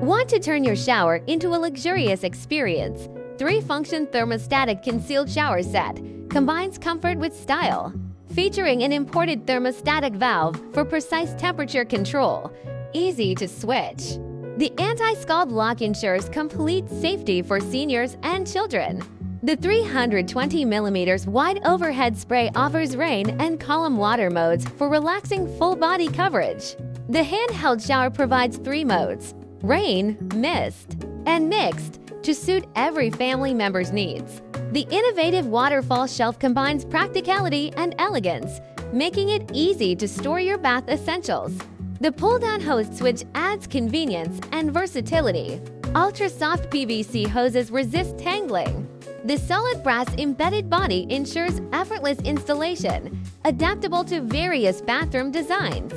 Want to turn your shower into a luxurious experience? 3-function thermostatic concealed shower set combines comfort with style, featuring an imported thermostatic valve for precise temperature control. Easy to switch. The anti-scald lock ensures complete safety for seniors and children. The 320mm wide overhead spray offers rain and column water modes for relaxing full-body coverage. The handheld shower provides 3 modes: rain, mist, and mixed, to suit every family member's needs. The innovative waterfall shelf combines practicality and elegance, making it easy to store your bath essentials. The pull-down hose switch adds convenience and versatility. Ultra-soft PVC hoses resist tangling. The solid brass embedded body ensures effortless installation, adaptable to various bathroom designs.